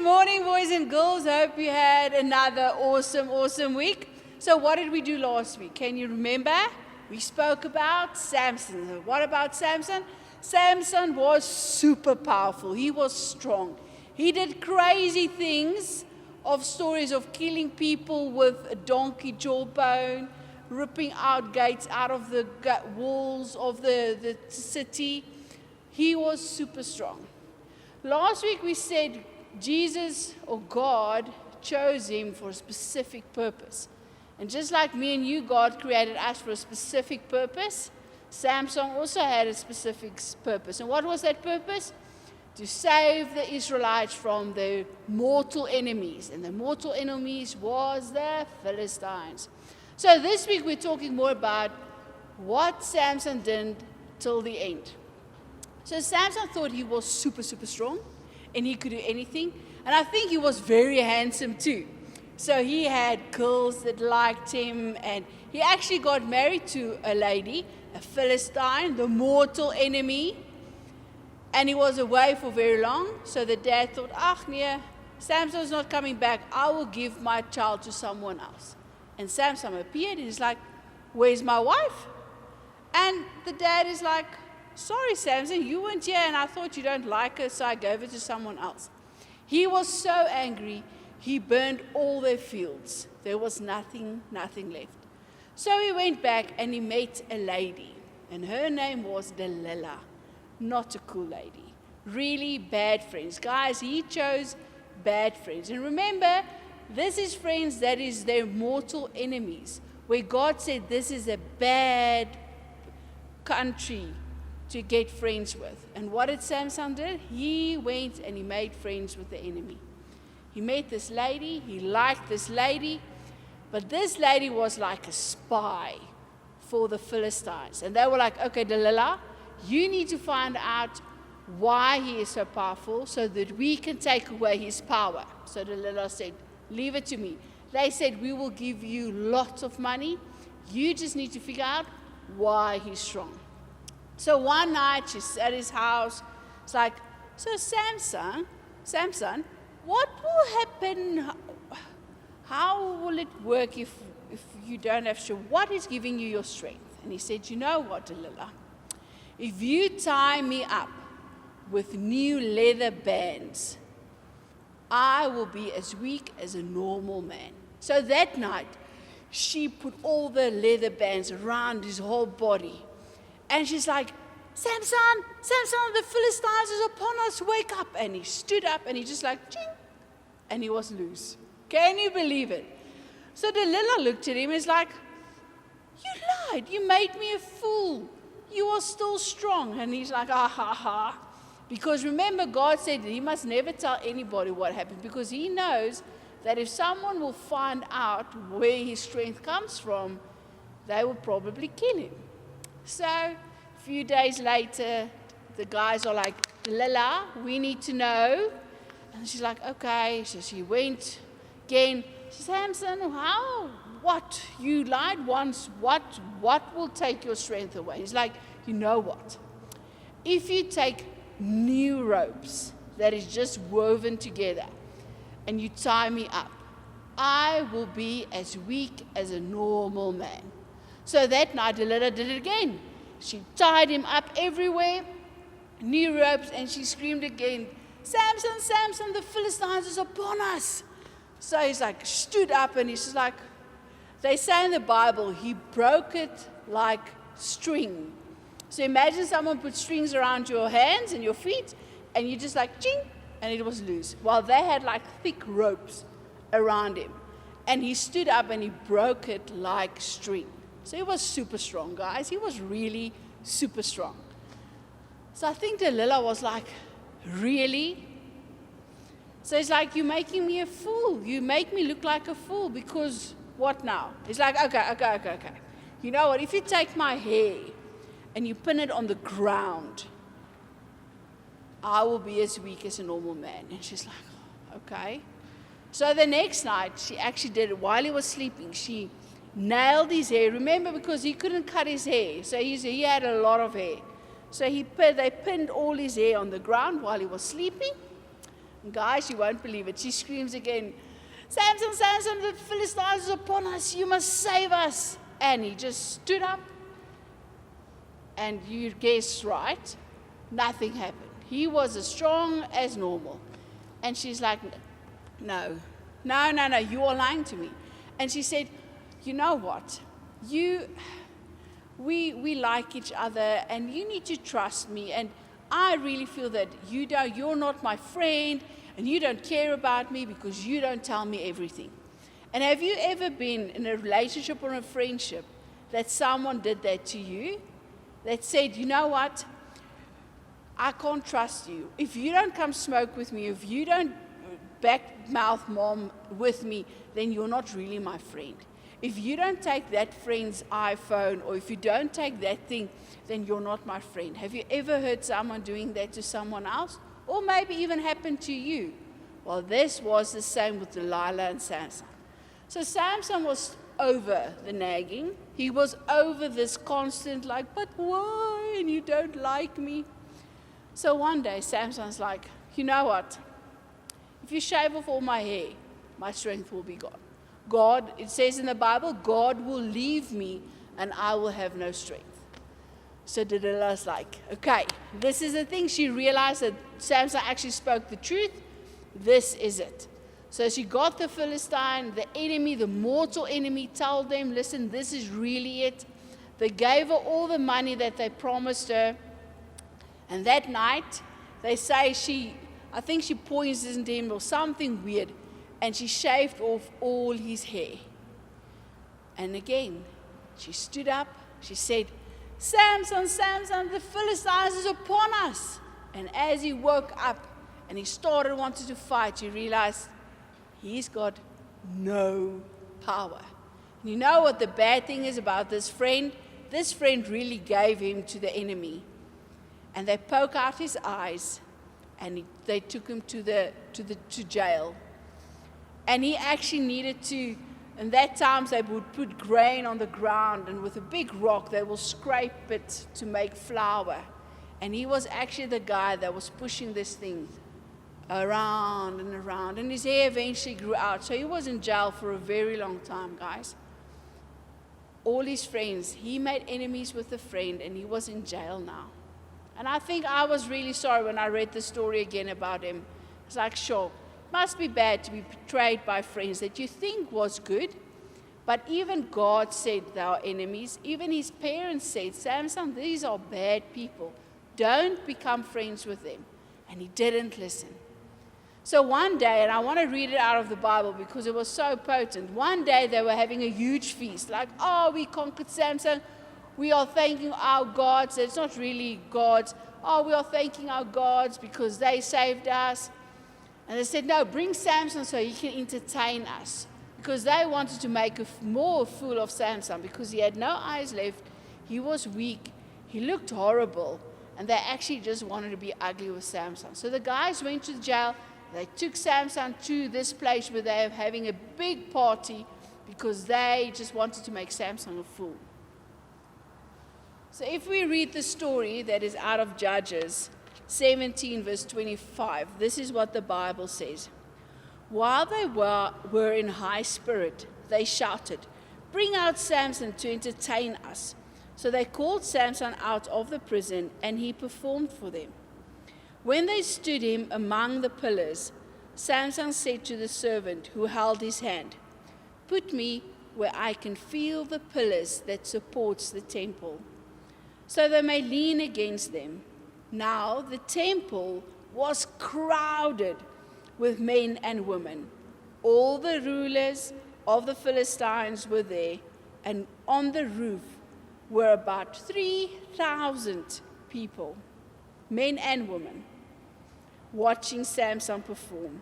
Good morning, boys and girls. Hope you had another awesome week. So what did we do last week? Can you remember? We spoke about Samson. What about Samson? Samson was super powerful. He was strong. He did crazy things of stories of killing people with a donkey jawbone, ripping out gates out of the walls of the city. He was super strong. Last week we said Jesus or God chose him for a specific purpose. And just like me and you, God created us for a specific purpose. Samson also had a specific purpose. And what was that purpose? To save the Israelites from their mortal enemies. And the mortal enemies was the Philistines. So this week we're talking more about what Samson did till the end. So Samson thought he was super strong and he could do anything. And I think he was very handsome too. So he had girls that liked him, and he actually got married to a lady, a Philistine, the mortal enemy. And he was away for very long. So the dad thought, Samson's not coming back. I will give my child to someone else. And Samson appeared and he's like, where's my wife? And the dad is like, sorry, Samson, you weren't here and I thought you don't like her, so I gave her to someone else. He was so angry, he burned all their fields. There was nothing left. So he went back and he met a lady, and her name was Delilah. Not a cool lady. Really bad friends. Guys, he chose bad friends. And remember, this is friends that is their mortal enemies, where God said this is a bad country to get friends with. And what did Samson do? He went and he made friends with the enemy. He met this lady, he liked this lady, but this lady was like a spy for the Philistines. And they were like, okay, Delilah, you need to find out why he is so powerful so that we can take away his power. So Delilah said, leave it to me. They said, we will give you lots of money. You just need to figure out why he's strong. So one night she's at his house. It's like, so Samson, what will happen? How will it work if you don't have strength? What is giving you your strength? And he said, you know what, Delilah? If you tie me up with new leather bands, I will be as weak as a normal man. So that night, she put all the leather bands around his whole body. And she's like, Samson, the Philistines is upon us, wake up. And he stood up and he just like, ching, and he was loose. Can you believe it? So Delilah looked at him and is like, you lied, you made me a fool. You are still strong. And he's like, ha. Because remember, God said that he must never tell anybody what happened, because he knows that if someone will find out where his strength comes from, they will probably kill him. So a few days later, the guys are like, Delilah, we need to know. And she's like, okay. So she went again. She said, Samson, what? You lied once. What will take your strength away? He's like, you know what? If you take new ropes that is just woven together and you tie me up, I will be as weak as a normal man. So that night, Delilah did it again. She tied him up everywhere, new ropes, and she screamed again, Samson, the Philistines is upon us. So he's like, stood up, and he's just like, they say in the Bible, he broke it like string. So imagine someone put strings around your hands and your feet, and you just like, ching, and it was loose. While they had like thick ropes around him. And he stood up and he broke it like string. So he was super strong, guys. He was really super strong. So I think Delilah was like, really? So he's like, you're making me a fool. You make me look like a fool because what now? He's like, okay. You know what? If you take my hair and you pin it on the ground, I will be as weak as a normal man. And she's like, okay. So the next night, she actually did it while he was sleeping. She nailed his hair. Remember, because he couldn't cut his hair. So he had a lot of hair. So they pinned all his hair on the ground while he was sleeping. Guys, you won't believe it. She screams again, Samson, Samson, the Philistines are upon us. You must save us. And he just stood up. And you guessed right, nothing happened. He was as strong as normal. And she's like, no, you are lying to me. And she said, you know what? We like each other, and you need to trust me. And I really feel that you're not my friend, and you don't care about me because you don't tell me everything. And have you ever been in a relationship or a friendship that someone did that to you? That said, you know what? I can't trust you. If you don't come smoke with me, if you don't back-mouth mom with me, then you're not really my friend. If you don't take that friend's iPhone, or if you don't take that thing, then you're not my friend. Have you ever heard someone doing that to someone else? Or maybe even happened to you? Well, this was the same with Delilah and Samson. So Samson was over the nagging. He was over this constant like, but why? And you don't like me. So one day Samson's like, you know what? If you shave off all my hair, my strength will be gone. God, it says in the Bible, God will leave me and I will have no strength. So Delilah's like, okay, this is the thing. She realized that Samson actually spoke the truth. This is it. So she got the Philistine, the enemy, the mortal enemy, told them, listen, this is really it. They gave her all the money that they promised her. And that night, they say I think she poisoned him or something weird. And she shaved off all his hair. And again, she stood up. She said, Samson, Samson, the Philistines is upon us. And as he woke up and he started wanting to fight, he realized he's got no power. And you know what the bad thing is about this friend? This friend really gave him to the enemy. And they poke out his eyes, and they took him to jail. And he actually needed to, in that times they would put grain on the ground, and with a big rock they will scrape it to make flour. And he was actually the guy that was pushing this thing around and around. And his hair eventually grew out. So he was in jail for a very long time, guys. All his friends, he made enemies with a friend, and he was in jail now. And I think I was really sorry when I read the story again about him. It's like, sure, it must be bad to be betrayed by friends that you think was good. But even God said they are enemies. Even his parents said, Samson, these are bad people. Don't become friends with them. And he didn't listen. So one day, and I want to read it out of the Bible because it was so potent. One day they were having a huge feast. Like, oh, we conquered Samson. We are thanking our gods. It's not really gods. Oh, we are thanking our gods because they saved us. And they said, no, bring Samson so he can entertain us. Because they wanted to make more fool of Samson because he had no eyes left. He was weak. He looked horrible. And they actually just wanted to be ugly with Samson. So the guys went to the jail. They took Samson to this place where they were having a big party because they just wanted to make Samson a fool. So if we read the story that is out of Judges 17 verse 25, this is what the Bible says. While they were in high spirit, they shouted, bring out Samson to entertain us. So they called Samson out of the prison, and he performed for them. When they stood him among the pillars, Samson said to the servant who held his hand, put me where I can feel the pillars that supports the temple, so they may lean against them. Now the temple was crowded with men and women. All the rulers of the Philistines were there, and on the roof were about 3,000 people, men and women, watching Samson perform.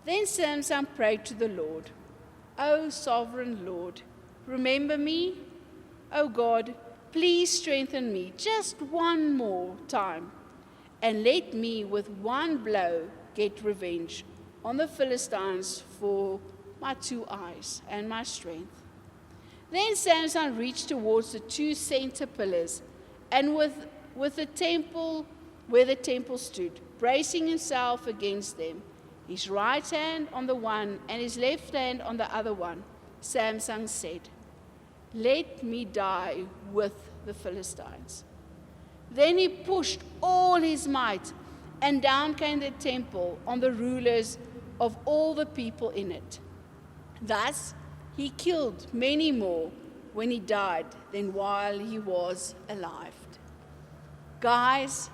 Then Samson prayed to the Lord, O sovereign Lord, remember me. O God, please strengthen me just one more time, and let me with one blow get revenge on the Philistines for my 2 eyes and my strength. Then Samson reached towards the 2 center pillars, and with the temple, where the temple stood, bracing himself against them, his right hand on the one and his left hand on the other one, Samson said, "Let me die with the Philistines." Then he pushed all his might, and down came the temple on the rulers of all the people in it. Thus he killed many more when he died than while he was alive. Guys,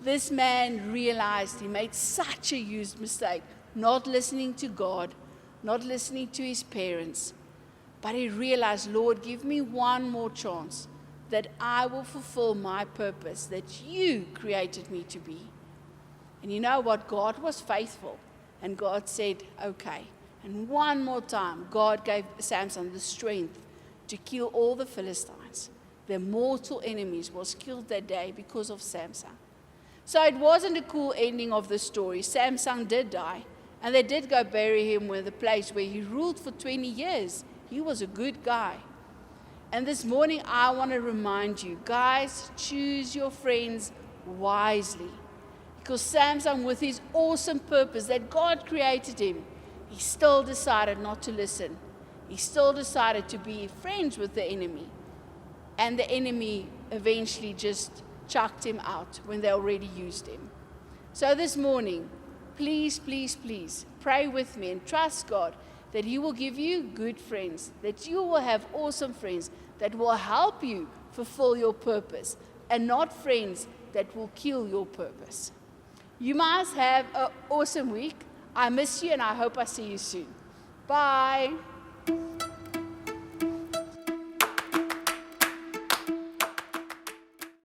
this man realized he made such a huge mistake, not listening to God, not listening to his parents. But he realized, Lord, give me one more chance that I will fulfill my purpose that you created me to be. And you know what? God was faithful. And God said, okay. And one more time, God gave Samson the strength to kill all the Philistines. Their mortal enemies was killed that day because of Samson. So it wasn't a cool ending of the story. Samson did die. And they did go bury him in the place where he ruled for 20 years. He was a good guy. And this morning, I want to remind you, guys, choose your friends wisely. Because Samson, with his awesome purpose that God created him, he still decided not to listen. He still decided to be friends with the enemy. And the enemy eventually just chucked him out when they already used him. So this morning, please, please, please, pray with me and trust God that He will give you good friends, that you will have awesome friends that will help you fulfill your purpose, and not friends that will kill your purpose. You must have an awesome week. I miss you, and I hope I see you soon. Bye.